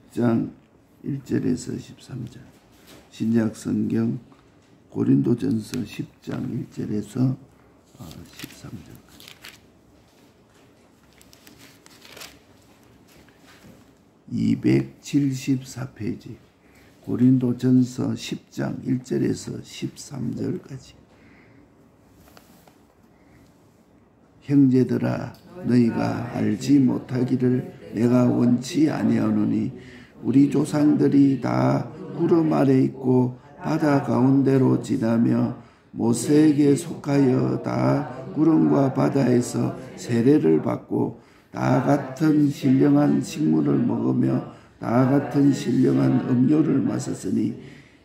10장 1절에서 13절. 신약 성경 고린도전서 10장 1절에서 13절까지. (274페이지) 고린도전서 10장 1절에서 13절까지. 형제들아, 너희가 알지 못하기를 내가 원치 아니하노니 우리 조상들이 다 구름 아래 있고 바다 가운데로 지나며 모세에게 속하여 다 구름과 바다에서 세례를 받고 다 같은 신령한 식물을 먹으며 다 같은 신령한 음료를 마셨으니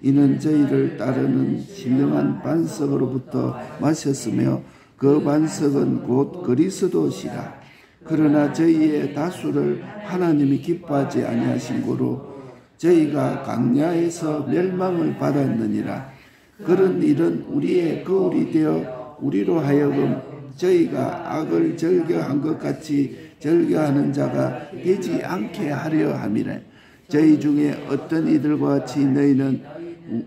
이는 저희를 따르는 신령한 반석으로부터 마셨으며 그 반석은 곧 그리스도시라. 그러나 저희의 다수를 하나님이 기뻐하지 아니하신 고로 저희가 광야에서 멸망을 받았느니라. 그런 일은 우리의 거울이 되어 우리로 하여금 저희가 악을 즐겨한 것 같이 즐겨하는 자가 되지 않게 하려 함이라. 저희 중에 어떤 이들과 같이 너희는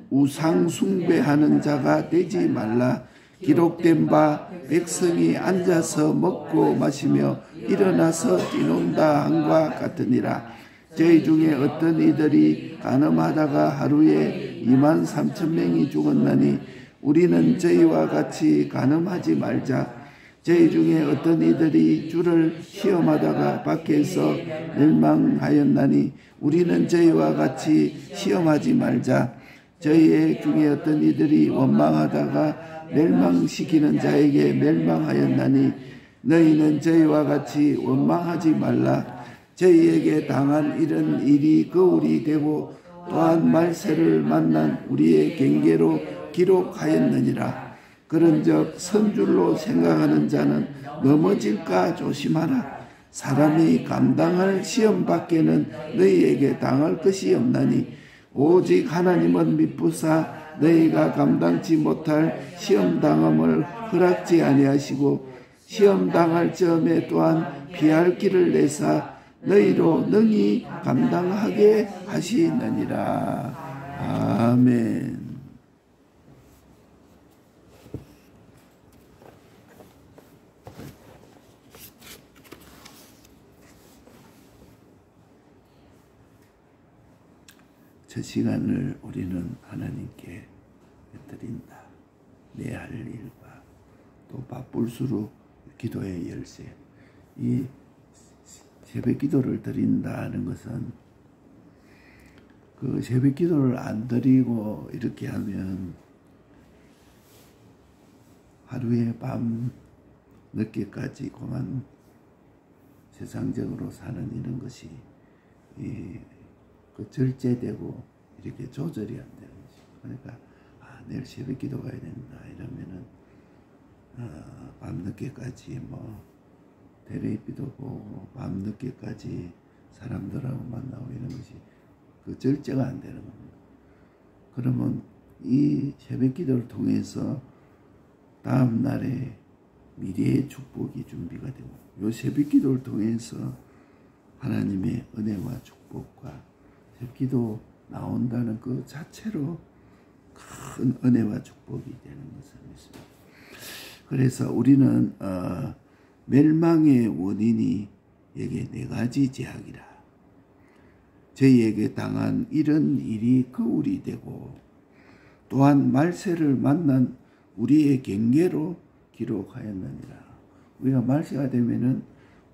우상 숭배하는 자가 되지 말라. 기록된 바 백성이 앉아서 먹고 마시며 일어나서 뛰논다 함과 같으니라. 저희 중에 어떤 이들이 간음하다가 하루에 23,000명이 죽었나니 우리는 저희와 같이 간음하지 말자. 저희 중에 어떤 이들이 주를 시험하다가 밖에서 멸망하였나니 우리는 저희와 같이 시험하지 말자. 저희 중에 어떤 이들이 원망하다가 멸망시키는 자에게 멸망하였나니 너희는 저희와 같이 원망하지 말라. 저희에게 당한 이런 일이 거울이 되고 또한 말세를 만난 우리의 경계로 기록하였느니라. 그런즉 선줄로 생각하는 자는 넘어질까 조심하라. 사람이 감당할 시험 밖에는 너희에게 당할 것이 없나니 오직 하나님은 미쁘사 너희가 감당치 못할 시험당함을 허락지 아니하시고 시험당할 점에 또한 피할 길을 내사 너희로 능히 감당하게 하시느니라. 아멘. 저 시간을 우리는 하나님께 드린다. 내 할 일과 또 바쁠수록 기도의 열쇠. 이 새벽 기도를 드린다는 것은 그 새벽 기도를 안 드리고 이렇게 하면 하루에 밤 늦게까지 그만 세상적으로 사는 이런 것이 그 절제되고 이렇게 조절이 안 되는 거죠. 그러니까 내일 새벽 기도 가야 된다 이러면은 밤늦게까지 뭐 텔레비도 보고 밤늦게까지 사람들하고 만나고 이런 것이 그 절제가 안 되는 겁니다. 그러면 이 새벽 기도를 통해서 다음 날에 미래의 축복이 준비가 되고 이 새벽 기도를 통해서 하나님의 은혜와 축복과 새벽 기도 나온다는 그 자체로 큰 은혜와 축복이 되는 것을 믿습니다. 그래서 우리는 멸망의 원인이 여기에 4가지 제약이라. 저희에게 당한 이런 일이 거울이 되고 또한 말세를 만난 우리의 경계로 기록하였느니라. 우리가 말세가 되면은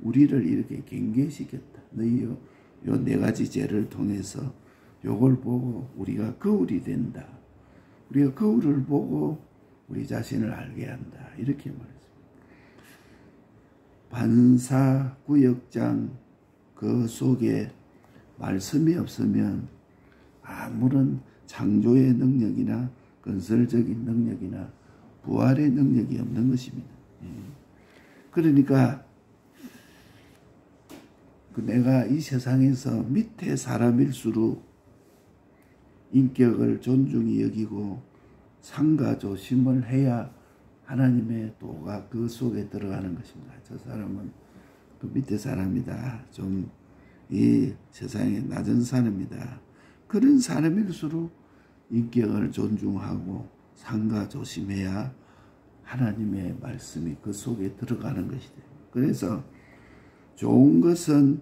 우리를 이렇게 경계시켰다. 너희 요 4가지 죄를 통해서 요걸 보고 우리가 거울이 된다. 우리가 거울을 보고 우리 자신을 알게 한다. 이렇게 말했습니다. 반사구역장 그 속에 말씀이 없으면 아무런 창조의 능력이나 건설적인 능력이나 부활의 능력이 없는 것입니다. 그러니까 내가 이 세상에서 밑에 사람일수록 인격을 존중히 여기고 상가 조심을 해야 하나님의 도가 그 속에 들어가는 것입니다. 저 사람은 그 밑에 사람이다. 좀 이 세상의 낮은 사람이다. 그런 사람일수록 인격을 존중하고 상가 조심해야 하나님의 말씀이 그 속에 들어가는 것이다. 그래서 좋은 것은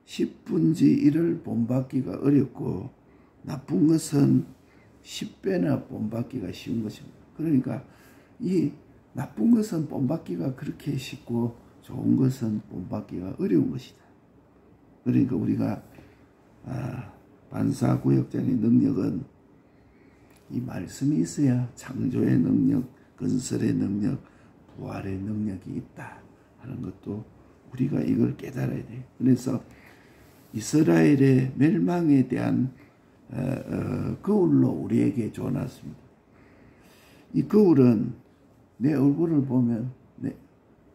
10분지 1을 본받기가 어렵고 나쁜 것은 10배나 본받기가 쉬운 것입니다. 그러니까 이 나쁜 것은 본받기가 그렇게 쉽고 좋은 것은 본받기가 어려운 것이다. 그러니까 우리가 반사구역장의 능력은 이 말씀이 있어야 창조의 능력, 건설의 능력, 부활의 능력이 있다 하는 것도 우리가 이걸 깨달아야 돼요. 그래서 이스라엘의 멸망에 대한 거울로 우리에게 줘놨습니다. 이 거울은 내 얼굴을 보면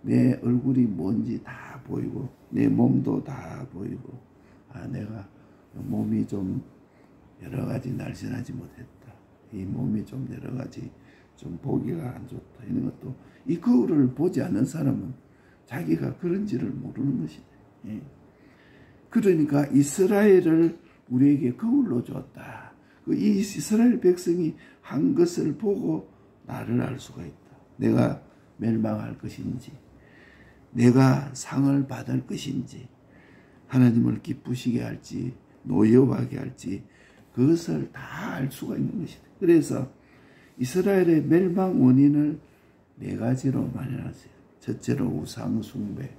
내 얼굴이 뭔지 다 보이고 내 몸도 다 보이고 내가 몸이 좀 여러 가지 날씬하지 못했다. 이 몸이 좀 여러 가지 좀 보기가 안 좋다. 이런 것도 이 거울을 보지 않는 사람은 자기가 그런지를 모르는 것이다. 예. 그러니까 이스라엘을 우리에게 거울로 줬다. 이 이스라엘 백성이 한 것을 보고 나를 알 수가 있다. 내가 멸망할 것인지, 내가 상을 받을 것인지, 하나님을 기쁘시게 할지, 노여워하게 할지, 그것을 다 알 수가 있는 것이다. 그래서 이스라엘의 멸망 원인을 4가지로 마련하세요. 첫째로 우상 숭배,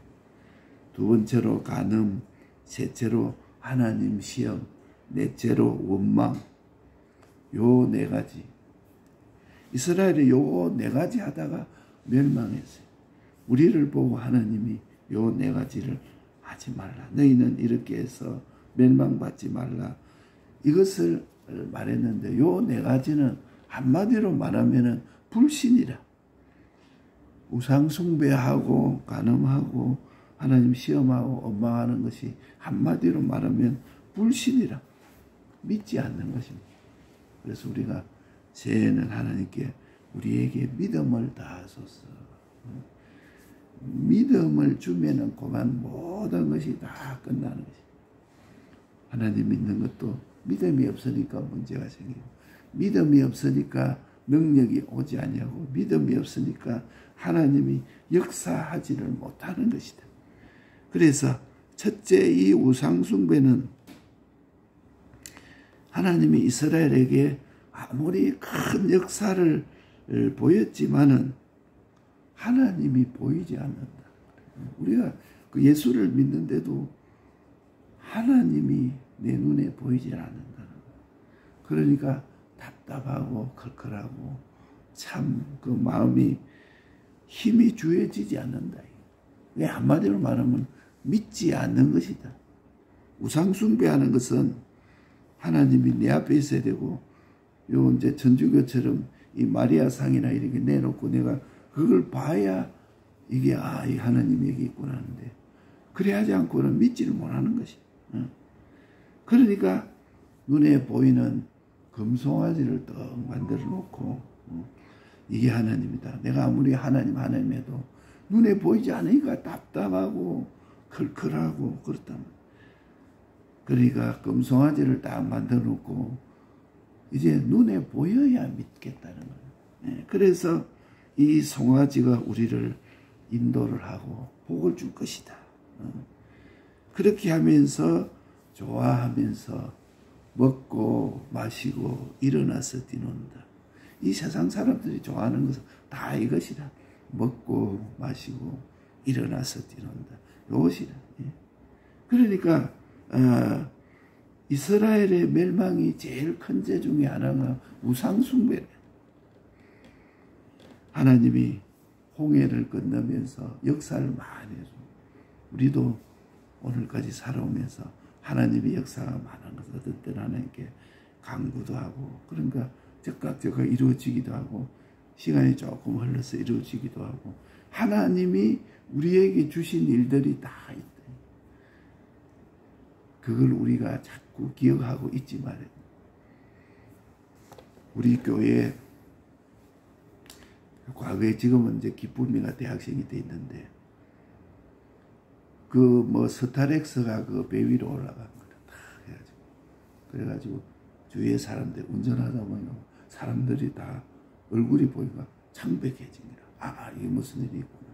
두 번째로 간음, 셋째로 하나님 시험, 넷째로 원망. 요 4가지. 이스라엘이 요 4가지 하다가 멸망했어요. 우리를 보고 하나님이 요 4가지를 하지 말라. 너희는 이렇게 해서 멸망받지 말라. 이것을 말했는데 요 4가지는 한마디로 말하면은 불신이라. 우상 숭배하고 간음하고 하나님 시험하고 원망하는 것이 한마디로 말하면 불신이라. 믿지 않는 것입니다. 그래서 우리가 새해에는 하나님께 우리에게 믿음을 다하소서. 믿음을 주면은 그만 모든 것이 다 끝나는 것입니다. 하나님 믿는 것도 믿음이 없으니까 문제가 생기고, 믿음이 없으니까 능력이 오지 않냐고, 믿음이 없으니까 하나님이 역사하지를 못하는 것이다. 그래서 첫째 이 우상숭배는 하나님이 이스라엘에게 아무리 큰 역사를 보였지만은 하나님이 보이지 않는다. 우리가 그 예수를 믿는데도 하나님이 내 눈에 보이질 않는다. 그러니까 답답하고 컬컬하고 참 그 마음이 힘이 주어지지 않는다. 왜 한마디로 말하면 믿지 않는 것이다. 우상숭배하는 것은 하나님이 내 앞에 있어야 되고, 요 이제 천주교처럼 이 마리아상이나 이렇게 내놓고 내가 그걸 봐야 이게 이 하나님이 여기 있구나 하는데, 그래 하지 않고는 믿지를 못하는 것이. 그러니까 눈에 보이는 금송아지를 떡 만들어 놓고 이게 하나님이다. 내가 아무리 하나님 해도 눈에 보이지 않으니까 답답하고 컬컬하고 그렇다면, 그러니까 금송아지를 딱 만들어 놓고 이제 눈에 보여야 믿겠다는 거예요. 그래서 이 송아지가 우리를 인도를 하고 복을 줄 것이다. 그렇게 하면서 좋아하면서 먹고 마시고 일어나서 뛰논다. 이 세상 사람들이 좋아하는 것은 다 이것이다. 먹고 마시고 일어나서 뛰논다. 이것이다. 그러니까 이스라엘의 멸망이 제일 큰 죄 중에 하나가 우상숭배래. 하나님이 홍해를 건너면서 역사를 많이 해줘. 우리도 오늘까지 살아오면서 하나님의 역사가 많은 것을 어떤 때는 하나님께 간구도 하고, 그러니까 즉각적으로 이루어지기도 하고, 시간이 조금 흘러서 이루어지기도 하고, 하나님이 우리에게 주신 일들이 다 있다. 그걸 우리가 자꾸 기억하고 잊지 말아야 돼. 우리 교회에 과거에, 지금은 이제 기쁨이가 대학생이 돼 있는데, 그 뭐 스타렉스가 그 배 위로 올라간 거다. 다 해가지고. 그래가지고 주위에 사람들 운전하다 보니까 사람들이 다 얼굴이 보니까 창백해지니라. 아, 이게 무슨 일이 있구나.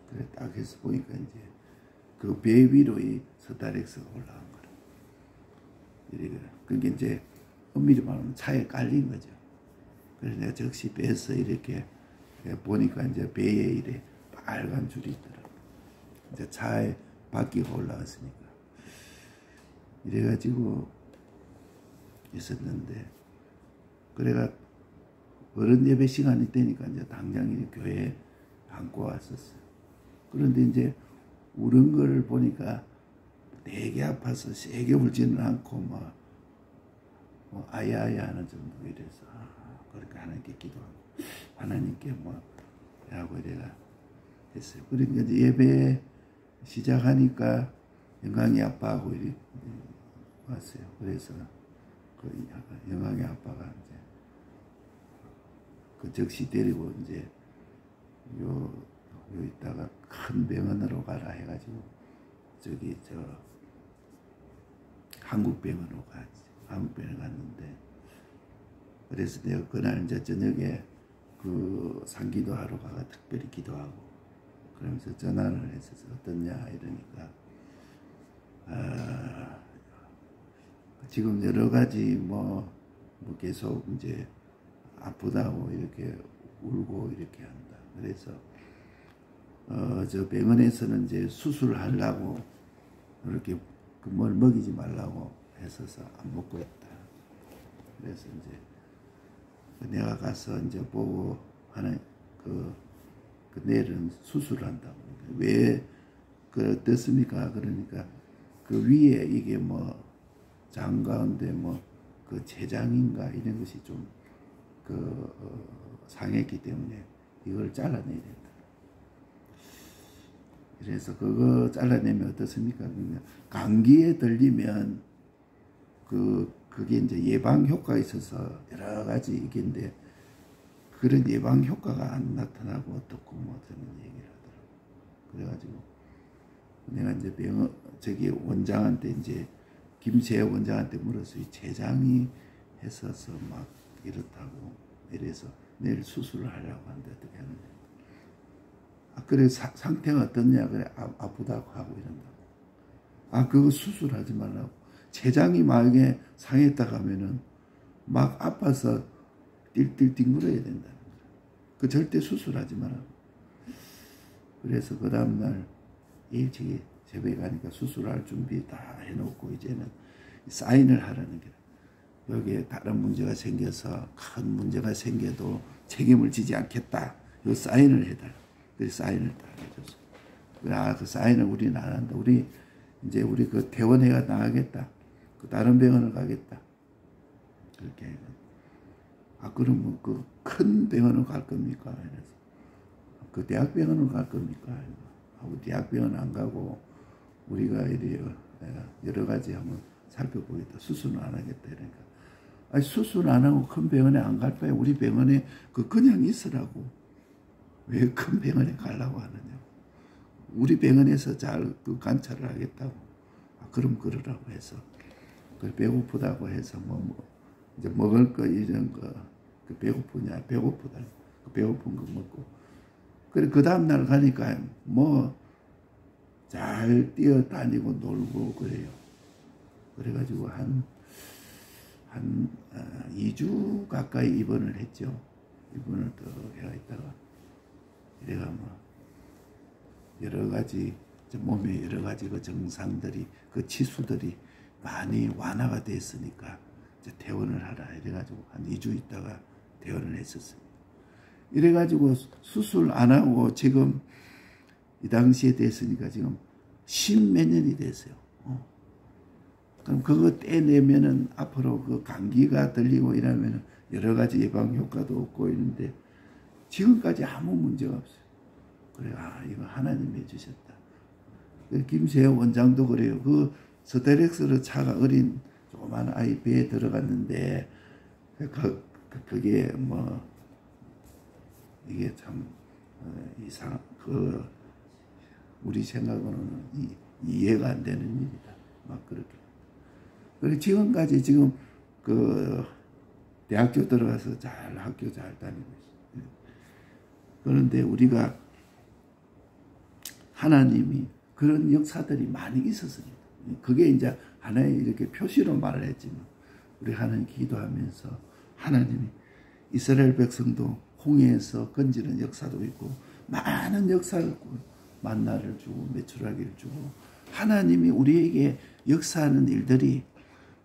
그래 딱 해서 보니까 이제 그 배 위로 이 스타렉스가 올라간 거라. 이래. 그게 이제 엄밀히 말하면 차에 깔린 거죠. 그래서 내가 즉시 배에서 이렇게 보니까 이제 배에 이래 빨간 줄이 있더라고. 이제 차에 바퀴가 올라왔으니까. 이래가지고 있었는데, 그래가 어른 예배 시간이 되니까 이제 당장 교회에 안고 왔었어요. 그런데 이제 우는 거를 보니까 되게 아파서 세게 울지는 않고 뭐 아야아야 하는 정도 이래서 그렇게 하나님께 기도하고 하나님께 뭐 하고 이래가 했어요. 그러니까 이제 예배 시작하니까 영광이 아빠하고 이리 왔어요. 그래서 그 영광이 아빠가 이제 그 즉시 데리고 이제 요 있다가 큰 병원으로 가라 해가지고 저기 저 한국병원으로 갔지. 한국병원에 갔는데, 그래서 내가 그날 이제 저녁에 그 상기도 하러 가가 특별히 기도하고 그러면서 전화를 했어서 어떠냐 이러니까 지금 여러 가지 뭐 계속 이제 아프다고 이렇게 울고 이렇게 한다. 그래서 저 병원에서는 이제 수술하려고 이렇게 뭘 먹이지 말라고 했어서 안 먹고 있다. 그래서 이제 내가 가서 이제 보고 하는 그 내일은 수술한다고. 왜 어떻습니까? 그러니까 그 위에 이게 뭐 장 가운데 뭐 그 췌장인가 이런 것이 좀 상했기 때문에 이걸 잘라내야 된다. 그래서 그거 잘라내면 어떻습니까? 감기에 걸리면 그게 이제 예방 효과가 있어서 여러 가지 이게인데 그런 예방 효과가 안 나타나고 어떻고 뭐 저는 얘기를 하더라고. 그래가지고 내가 이제 저기 원장한테 이제 김세혜 원장한테 물어서 이 췌장이 했어서 막 이렇다고 이래서 내일 수술을 하려고 하는데 어떻게 하는데 그래 상태가 어떻냐 그래 아프다고 하고 이런다고. 그거 수술하지 말라고. 췌장이 만약에 상했다 하면은 막 아파서 띨띨 뒹굴어야 된다는 거야. 그 절대 수술하지 말라고. 그래서 그 다음날 일찍이 새벽에 가니까 수술할 준비 다 해놓고 이제는 사인을 하라는 게 여기에 다른 문제가 생겨서 큰 문제가 생겨도 책임을 지지 않겠다. 이 사인을 해달라. 그래서 사인을 다 해줬어. 그 사인을 우리는 안 한다. 우리 그 퇴원해가 나가겠다. 그 다른 병원을 가겠다. 그렇게 해요. 그러면 그 큰 병원을 갈 겁니까? 이래서 그 대학병원을 갈 겁니까? 하고 대학병원 안 가고 우리가 이래요. 여러 가지 한번 살펴보겠다. 수술은 안 하겠다. 이러니까 수술 안 하고 큰 병원에 안 갈 바에 우리 병원에 그냥 있으라고. 왜 큰 병원에 가려고 하느냐. 우리 병원에서 잘 관찰을 하겠다고. 그럼 그러라고 해서 배고프다고 해서 이제 먹을 거 이런 거 배고프냐 배고프다. 배고픈 거 먹고 그래 그 다음 날 가니까 잘 뛰어다니고 놀고 그래요. 그래가지고 한 2주 가까이 입원을 했죠. 입원을 또 해가 있다가 이래가 여러 가지 몸에 여러 가지 그 증상들이 그 치수들이 많이 완화가 됐으니까 이제 퇴원을 하라 이래가지고 한 2주 있다가 퇴원을 했었어요. 이래가지고 수술 안 하고 지금 이 당시에 됐으니까 지금 10몇 년이 됐어요. 그럼 그거 떼내면은 앞으로 그 감기가 들리고 이러면은 여러 가지 예방 효과도 없고 있는데 지금까지 아무 문제가 없어요. 그래, 이거 하나님이 해주셨다. 김세혜 원장도 그래요. 그 스테렉스로 차가 어린 조그만 아이 배에 들어갔는데 그게 이게 참 우리 생각으로는 이해가 안 되는 일이다. 막 그렇게. 그리고 지금까지 지금 그 대학교 들어가서 잘 학교 잘 다니고 있어요. 그런데 우리가 하나님이 그런 역사들이 많이 있었습니다. 그게 이제 하나의 이렇게 표시로 말을 했지만 우리 하나님 기도하면서 하나님이 이스라엘 백성도 홍해에서 건지는 역사도 있고 많은 역사를 만나를 주고 메추라기를 주고 하나님이 우리에게 역사하는 일들이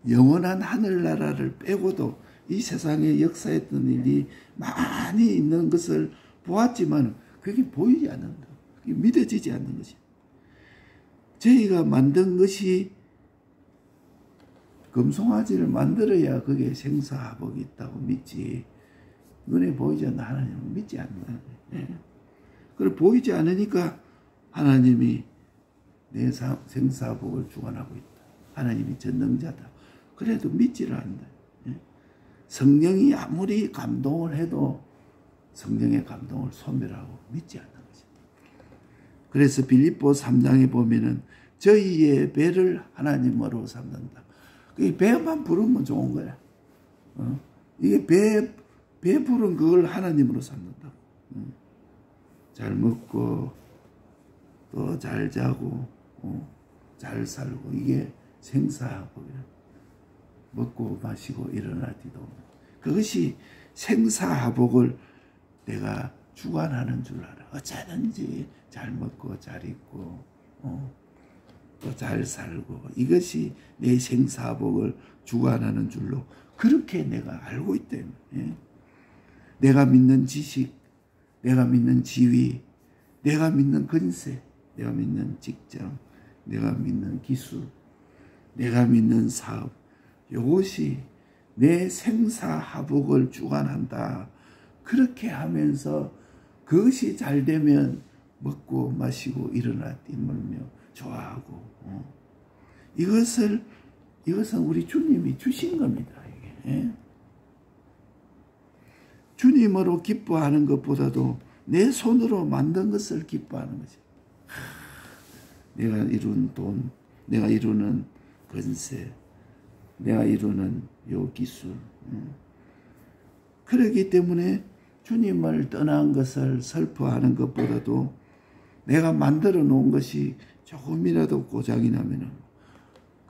영원한 하늘나라를 빼고도 이 세상에 역사했던 일이 많이 있는 것을 보았지만 그게 보이지 않는다. 그게 믿어지지 않는 것이다. 저희가 만든 것이 금송아지를 만들어야 그게 생사화복이 있다고 믿지 눈에 보이지 않는 하나님은 믿지 않는다. 그리고 보이지 않으니까 하나님이 내 생사화복을 주관하고 있다. 하나님이 전능자다. 그래도 믿지를 않는다. 성령이 아무리 감동을 해도 성령의 감동을 소멸하고 믿지 않는 것입니다. 그래서 빌립보 3장에 보면은 저희의 배를 하나님으로 삼는다. 그 배만 부르면 좋은 거야. 이게 배 부른 그걸 하나님으로 삼는다. 잘 먹고 또 잘 자고 잘 살고 이게 생사화복이라. 먹고 마시고 일어나지도 그것이 생사화복을 내가 주관하는 줄 알아. 어쩌든지 잘 먹고 잘 입고 또 잘 살고 이것이 내 생사화복을 주관하는 줄로 그렇게 내가 알고 있다. 내가 믿는 지식, 내가 믿는 지위, 내가 믿는 권세, 내가 믿는 직장, 내가 믿는 기술, 내가 믿는 사업 이것이 내 생사화복을 주관한다. 그렇게 하면서 그것이 잘 되면 먹고 마시고 일어나 뛰물며 좋아하고 이것은 우리 주님이 주신 겁니다. 이게. 주님으로 기뻐하는 것보다도 내 손으로 만든 것을 기뻐하는 거지. 내가 이룬 돈, 내가 이루는 권세, 내가 이루는 요 기술. 그렇기 때문에 주님을 떠난 것을 슬퍼하는 것보다도 내가 만들어 놓은 것이 조금이라도 고장이 나면은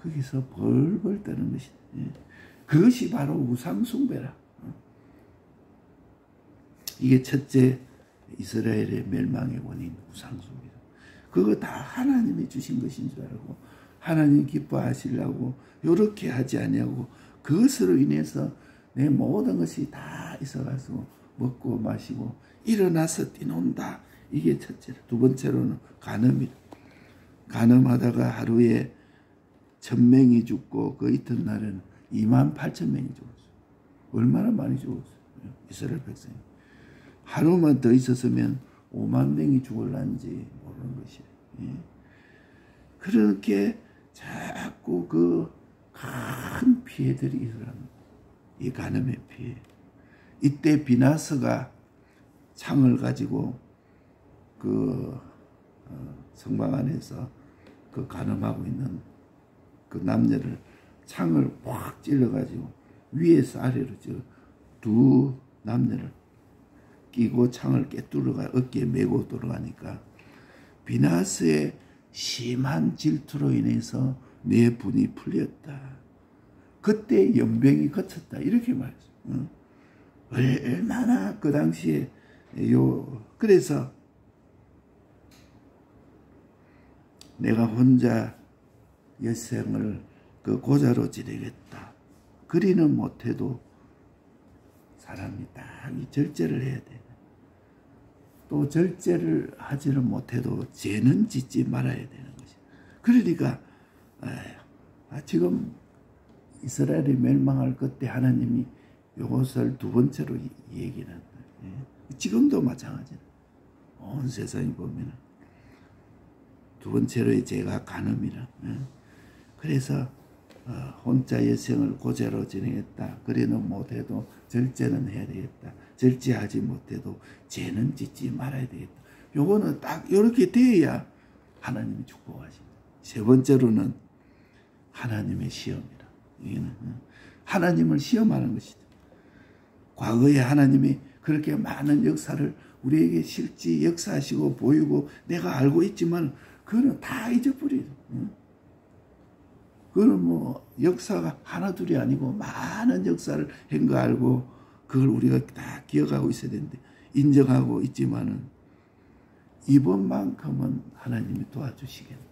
거기서 벌벌 떠는 것이다. 그것이 바로 우상숭배라. 이게 첫째 이스라엘의 멸망의 원인 우상숭배다. 그거 다 하나님이 주신 것인 줄 알고 하나님 기뻐하시려고 이렇게 하지 아니하고 그것으로 인해서 내 모든 것이 다 있어가지고 먹고 마시고 일어나서 뛰논다. 이게 첫째로. 두 번째로는 간음이다. 간음하다가 하루에 1000명이 죽고 그 이튿날에는 28,000명이 죽었어요. 얼마나 많이 죽었어요. 이스라엘 백성이. 하루만 더 있었으면 5만 명이 죽을란지 모르는 것이에요. 그렇게 자꾸 그 큰 피해들이 일어납니다. 이 간음의 피해. 이때 비나스가 창을 가지고 그 성막 안에서 그 간음하고 있는 그 남녀를 창을 확 찔러가지고 위에서 아래로 두 남녀를 끼고 창을 깨뚫어가 어깨에 메고 돌아가니까 비나스의 심한 질투로 인해서 내 분이 풀렸다. 그때 연병이 거쳤다. 이렇게 말했어요. 얼마나 그 당시에 그래서 내가 혼자 여생을 그 고자로 지내겠다. 그리는 못해도 사람이 딱 이 절제를 해야 돼. 또 절제를 하지는 못해도 죄는 짓지 말아야 되는 것이. 그러니까 지금 이스라엘이 멸망할 그때 하나님이 이것을 두 번째로 얘기를 한다. 지금도 마찬가지다. 온 세상에 보면 두 번째로의 죄가 간음이라. 그래서 혼자 여생을 고제로 지내겠다. 그리는 못해도 절제는 해야 되겠다. 절제하지 못해도 죄는 짓지 말아야 되겠다. 요거는 딱 이렇게 돼야 하나님이 축복하십니다. 세 번째로는 하나님의 시험이라. 이게는 하나님을 시험하는 것이다. 과거에 하나님이 그렇게 많은 역사를 우리에게 실제 역사하시고 보이고 내가 알고 있지만 그거는 다 잊어버려요. 그거는 뭐 역사가 하나 둘이 아니고 많은 역사를 한 거 알고 그걸 우리가 다 기억하고 있어야 되는데 인정하고 있지만은 이번만큼은 하나님이 도와주시겠네.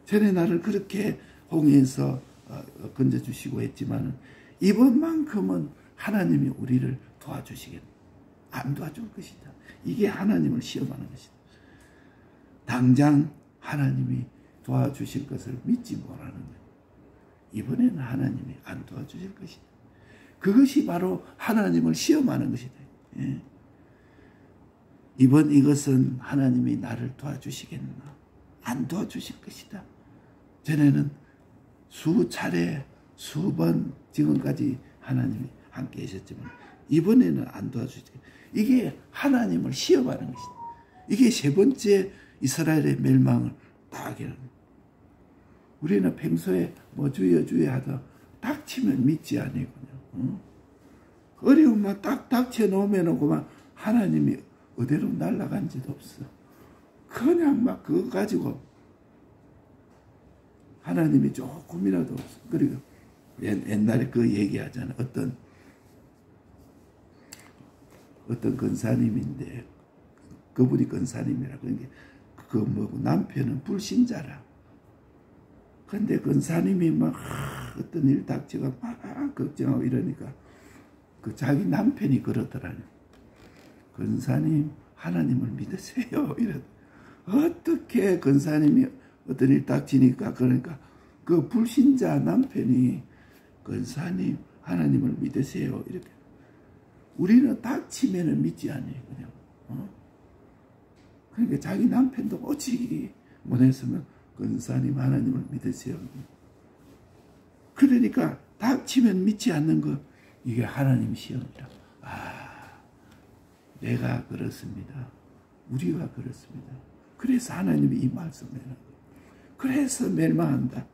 전에 나를 그렇게 홍해에서 건져주시고 했지만은 이번만큼은 하나님이 우리를 도와주시겠네. 안 도와줄 것이다. 이게 하나님을 시험하는 것이다. 당장 하나님이 도와주실 것을 믿지 못하는 거예요. 이번에는 하나님이 안 도와주실 것이다. 그것이 바로 하나님을 시험하는 것이다. 예. 이번 이것은 하나님이 나를 도와주시겠나? 안 도와주실 것이다. 전에는 수차례 수번 지금까지 하나님이 함께 계셨지만 이번에는 안 도와주시겠다. 이게 하나님을 시험하는 것이다. 이게 세 번째 이스라엘의 멸망을 딱 하는 거예요. 우리는 평소에 뭐 주여 주여 하다 닥치면 믿지 아니군요. 어려움만 딱 닥쳐놓으면 그만 하나님이 어디로 날아간 지도 없어. 그냥 막 그거 가지고 하나님이 조금이라도 없어. 그리고 옛날에 그 얘기하잖아. 어떤 권사님인데 그분이 권사님이라 그런 게 그 뭐고 남편은 불신자라. 근데 권사님이 막 어떤 일 닥치가 막 걱정하고 이러니까 그 자기 남편이 그러더라니. 권사님 하나님을 믿으세요. 이래. 어떻게 권사님이 어떤 일 닥치니까 그러니까 그 불신자 남편이 권사님 하나님을 믿으세요. 이렇게. 우리는 닥치면은 믿지 않아요. 그냥. 그러니까 자기 남편도 오직 못했으면 권사님 하나님을 믿으세요. 그러니까 닥치면 믿지 않는 것 이게 하나님 시험이라. 내가 그렇습니다. 우리가 그렇습니다. 그래서 하나님이 이 말씀을 해요. 그래서 멸망한다.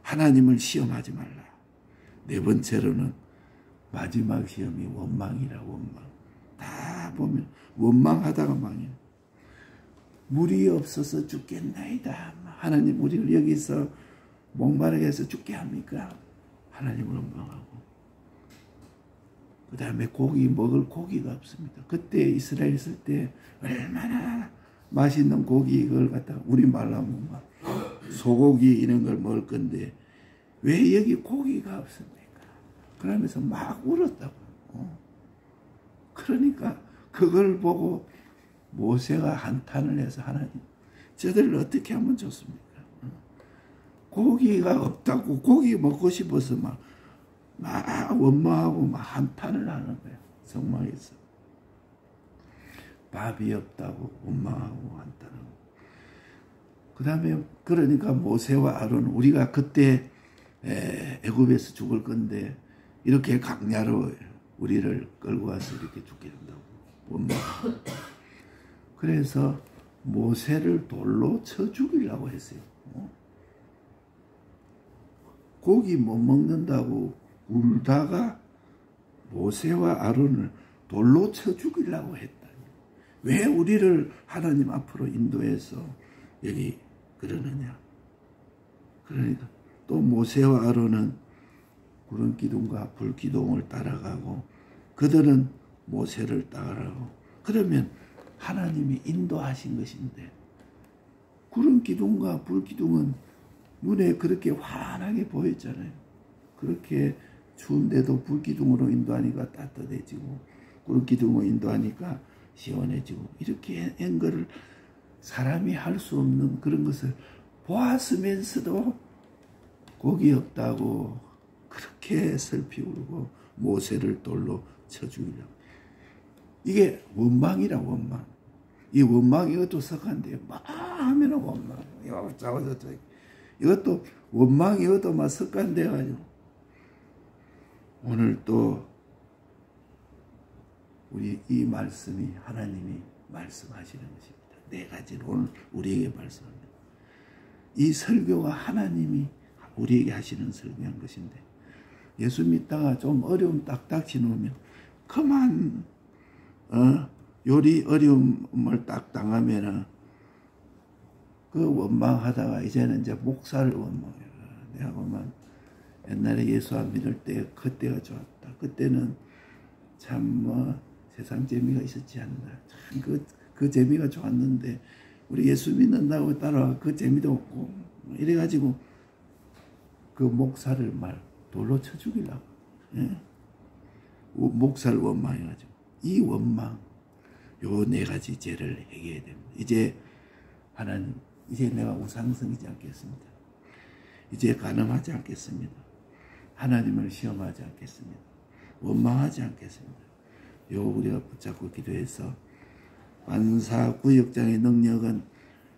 하나님을 시험하지 말라. 네 번째로는 마지막 시험이 원망이라. 원망. 다 보면 원망하다가 망해요. 물이 없어서 죽겠나이다. 하나님 우리를 여기서 목마르게 해서 죽게 합니까? 하나님을 원망하고. 그 다음에 먹을 고기가 없습니다. 그때 이스라엘 있을 때 얼마나 맛있는 고기 이걸 갖다가 우리 말로 하면 막 소고기 이런 걸 먹을 건데 왜 여기 고기가 없습니까? 그러면서 막 울었다고. 그러니까 그걸 보고 모세가 한탄을 해서 하나님 저들을 어떻게 하면 좋습니까? 고기가 없다고 고기 먹고 싶어서 막 원망하고 막 한탄을 하는 거예요. 성막에서. 밥이 없다고 원망하고 한탄하고. 그 다음에 그러니까 모세와 아론 우리가 그때 애굽에서 죽을 건데 이렇게 강야로 우리를 끌고 와서 이렇게 죽게 한다고 원망하고. 그래서 모세를 돌로 쳐 죽이려고 했어요. 고기 못 먹는다고 울다가 모세와 아론을 돌로 쳐 죽이려고 했다. 왜 우리를 하나님 앞으로 인도해서 여기 그러느냐. 그러니까 또 모세와 아론은 구름 기둥과 불 기둥을 따라가고 그들은 모세를 따라가고 그러면 하나님이 인도하신 것인데 구름 기둥과 불 기둥은 눈에 그렇게 환하게 보였잖아요. 그렇게 추운데도 불 기둥으로 인도하니까 따뜻해지고 구름 기둥으로 인도하니까 시원해지고 이렇게 한 거를 사람이 할 수 없는 그런 것을 보았으면서도 고기 없다고 그렇게 슬피 울고 모세를 돌로 쳐 죽이려고. 이게 원망이라 원망. 이 원망 이것도 석한데 막 하면 원망. 이것도 원망 이것도 막 석한돼 가지고 오늘 또 우리 이 말씀이 하나님이 말씀하시는 것입니다. 네 가지를 오늘 우리에게 말씀합니다. 이 설교가 하나님이 우리에게 하시는 설교한 것인데, 예수 믿다가 좀 어려움 딱딱 지나오면 그만 요리 어려움을 딱 당하면은 그 원망하다가 이제는 이제 목사를 원망해요. 내가 보면 옛날에 예수 안 믿을 때 그때가 좋았다. 그때는 참 세상 재미가 있었지 않나. 참 그 재미가 좋았는데 우리 예수 믿는다고 따라 그 재미도 없고 이래가지고 그 목사를 돌로 쳐 죽이려고. 예? 목사를 원망해가지고 이 원망 요 네 가지 죄를 해결해야 됩니다. 이제 하나님, 이제 내가 우상성이지 않겠습니다. 이제 간음하지 않겠습니다. 하나님을 시험하지 않겠습니다. 원망하지 않겠습니다. 요 우리가 붙잡고 기도해서 반사구역장의 능력은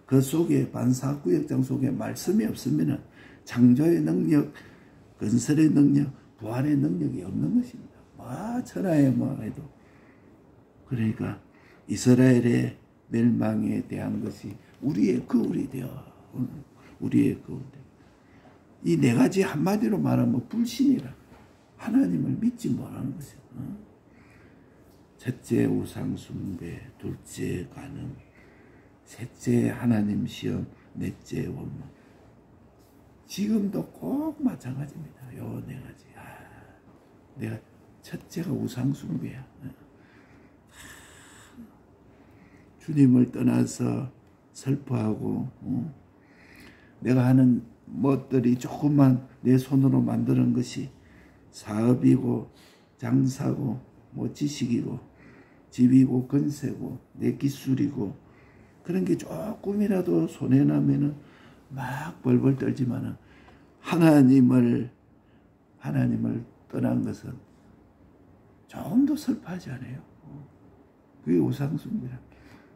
그 속에 반사구역장 속에 말씀이 없으면 창조의 능력, 건설의 능력, 부활의 능력이 없는 것입니다. 천하에 해도. 그러니까 이스라엘의 멸망에 대한 것이 우리의 거울이 되어 우리의 거울이 되어 이 네 가지 한마디로 말하면 불신이라. 하나님을 믿지 못하는 것이야. 첫째 우상 숭배, 둘째 간음, 셋째 하나님 시험, 넷째 원망. 지금도 꼭 마찬가지입니다. 요 네 가지. 내가 첫째가 우상 숭배야. 주님을 떠나서 슬퍼하고 내가 하는 것들이 조금만 내 손으로 만드는 것이 사업이고 장사고 지식이고 집이고 건세고 내 기술이고 그런 게 조금이라도 손해나면은 막 벌벌 떨지만은 하나님을 떠난 것은 조금도 슬퍼하지 않아요. 그게 우상숭배라.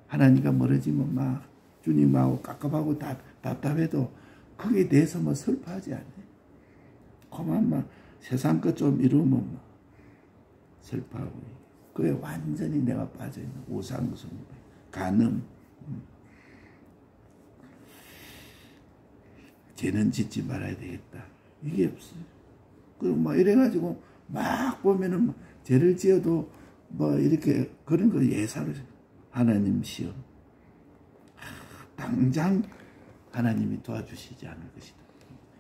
하나님과 멀어지면 막 주님하고 깝깝하고 답답해도 거기에 대해서 슬퍼하지 않아요. 그만 세상 것 좀 이루면 슬퍼하고. 그게 완전히 내가 빠져있는 우상숭배, 간음. 죄는 짓지 말아야 되겠다. 이게 없어요. 그리고 이래가지고 막 보면은 죄를 지어도 이렇게 그런 거 예사로 하나님 시험. 당장 하나님이 도와주시지 않을 것이다.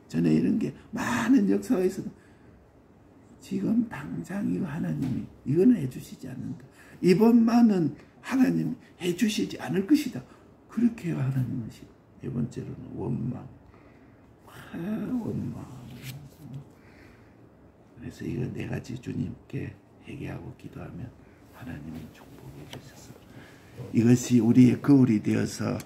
전에 이런 게 많은 역사가 있어도 지금 당장 이거 하나님이 이거는 해주시지 않는다. 이번만은 하나님 해주시지 않을 것이다. 그렇게 하나님은 네 번째로는 원망. 원망. 그래서 이거 네 가지 주님께 회개하고 기도하면 하나님이 축복해 주셔서 이것이 우리의 거울이 되어서